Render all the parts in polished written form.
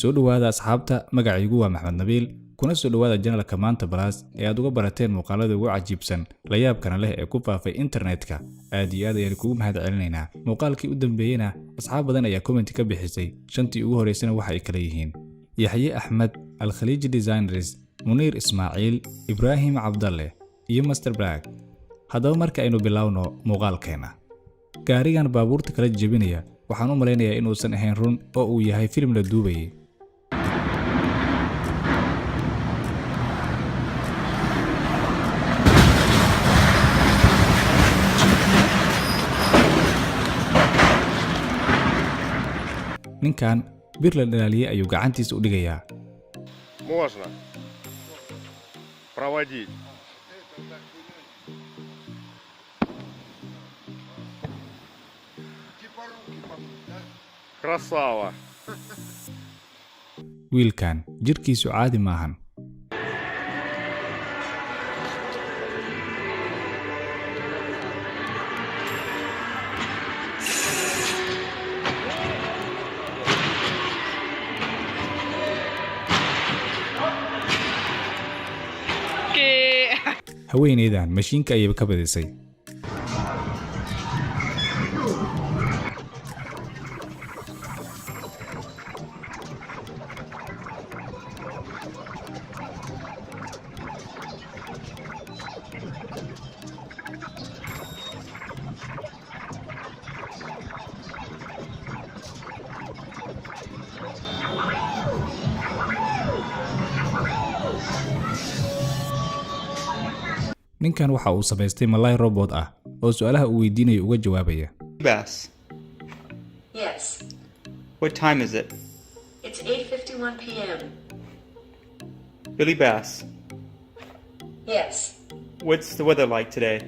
soo dhawaada asxaabta magacaygu waa Maxamed Nabiil kuna soo dhawaada channelka maanta Plus ee aad uga barateen muuqaalada ugu cajiibsan la yaabkana leh ee ku faafay internetka aad iyo aad ayaan kugu mahadcelinaynaa muuqaalkii u dambeeyayna asxaab badan ayaa comment ka bixisay shantii ugu horeysana waxa ay kala yihiin Yaxye Axmed Al-Khaliji Designers Munir Ismaaciil Ibrahim Abdalle iyo Master Black haddaba marka aynu bilowno muuqaalkeena gaarigan baabuurta kala jabinaya waxaan u maleynayaa inuusan ahayn run oo uu yahay film la duubayay ninkan bir la dhalaaliyay ayuu gacantiisa u dhigayaa Можно проводить. Красава. wiilkan jirkiisu caadi maahan haweeneydan mashiinka ayay ka badisay ninkan waxa uu samaystay malay robot ah oo su'aalaha uu weydiinayo uga jawaabaya Bass. Yes, What time is it? it's 8:51 p.m. Billy Bass. Yes, What's the weather like today?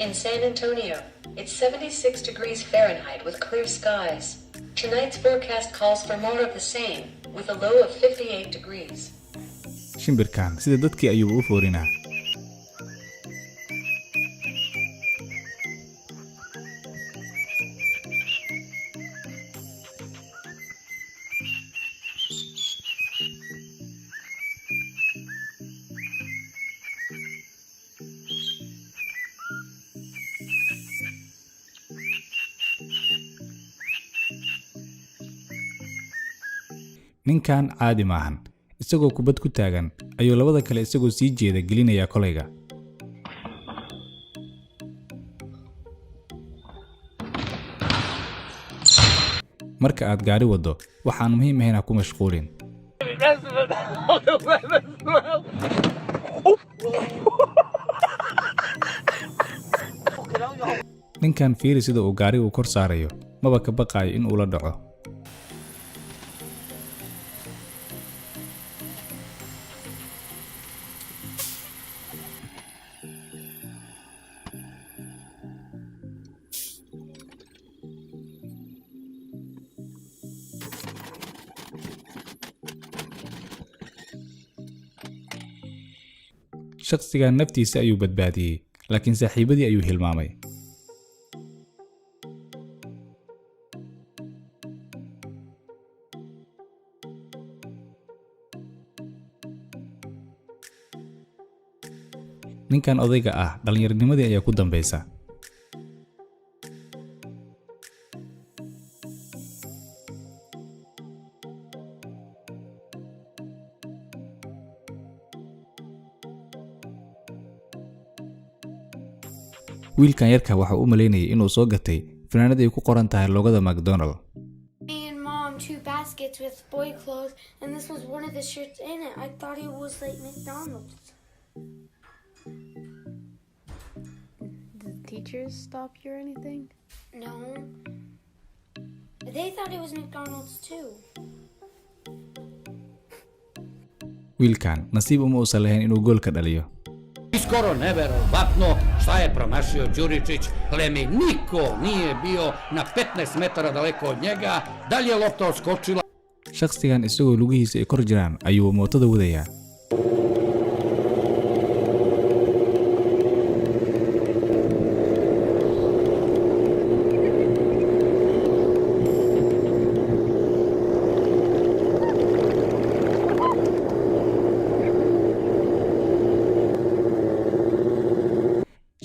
in San Antonio, it's 76 degrees Fahrenheit with clear skies. Tonight's forecast calls for more of the same, with a low of 58 degrees. shimbirkan sida dadkii ayuu u foorinaa ninkan caadi maahan isagoo kubad ku taagan ayuu labada kale isagoo sii jeeda gelinaya kolayga marka aad gaari wado waxaan muhiim ahayn ku mashquulin ninkan fiiri sida uu gaarigu kor saarayo maba ka baqaayo in uu la dhaco shakhsigan naftiisa ayuu badbaadiyay laakiin saaxiibadii ayuu hilmaamay ninkan odayga ah dhallinyaranimadii ayaa ku dambaysa wiilkan yarka waxa uu maleynayay inuu soo gatay fanaanad ay ku qoran tahay loogada McDonald Me and Mom 2 baskets with boy clothes, and this was one of the shirts in it. I thought it was like McDonald's. Did the teachers stop you or anything? No. They thought it was McDonald's too. wiilkan nasiib uma uusan lahayn inuu goolka dhaliyo Skoro neverovatno šta je promašio Đuričić, pleme niko nije bio na 15 metara daleko od njega, dalje lopta odskočila. shakhsigan isagoo lugihiisa ay kor jiraan ayuu mootada wadayaa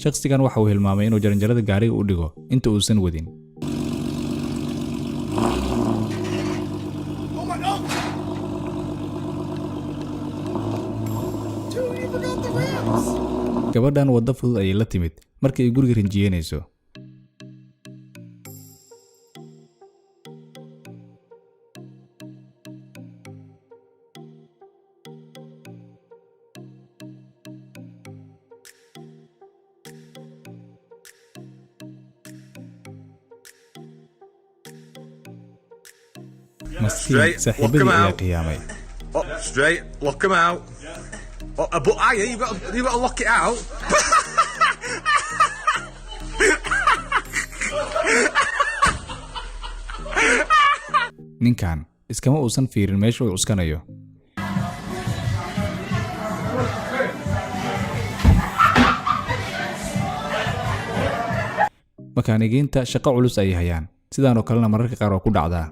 shakhsigan waxa uu hilmaamay inuu jaranjarada gaariga u dhigo inta uusan wadin. gabadhan wadda fudud ayay la timid markii ay guriga rinjiyeynayso. Maskiin saaxiibadii ayaa qiyaamay. Up straight, lock him out. But Aya, you've got to lock it out. ninkan iskama uusan fiirin meesha uu cuskanayo. makaanigiinta shaqo culus ay hayaan, sidaan oo kalena mararka qaar oo ku dhacdaa.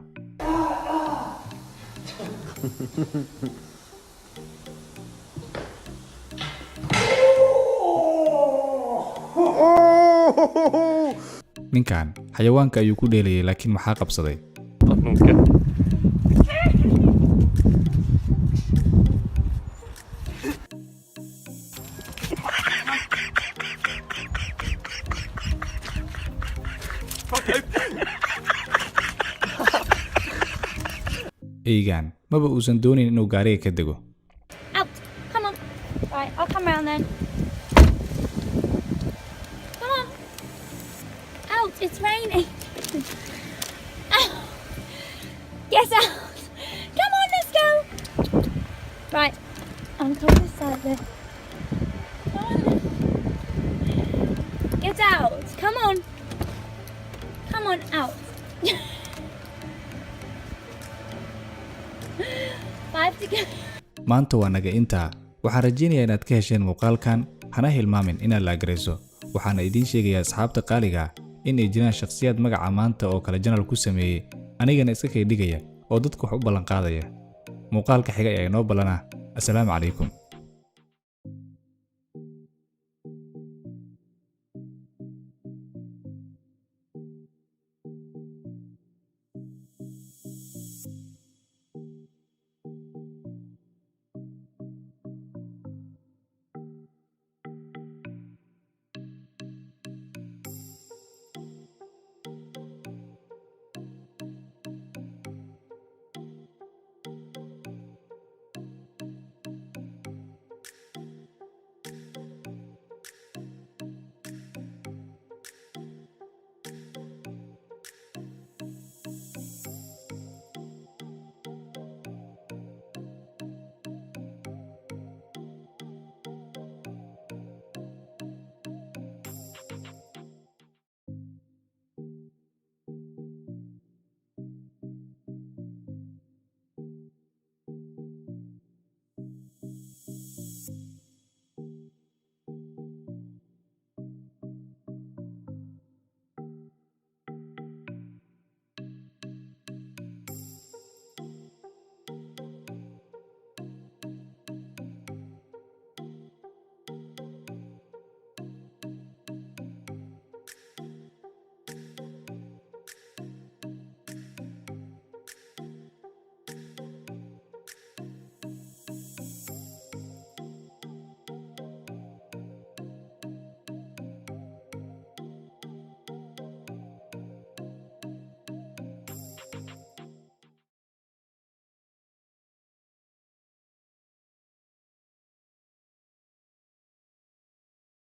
ninkan xayawaanka ayuu ku dheelayay laakiin maxaa qabsaday? ممكن. eygaan maba uusan doonayn inuu gaariga ka dego. Out. Come on. Right, I'll come round then. Come on. Out. It's raining. Out. Get out. Come on, let's go. Right. I'm coming this side there. Come on then. Get out. Come on. Come on, out. 5 to go. maanta waa naga intaa. waxaan rajaynayaa inaad ka hesheen muuqaalkan. hana hilmaamin inaad la agrayso. waxaana idiin sheegayaa asxaabta qaaliga in ay jiraan shakhsiyaad magaca maanta oo kale channel ku sameeyay, anigana iska kay dhigaya oo dadku wax u ballan qaadaya. muuqaalka xiga ee inoo ballana. assalaamu calaykum.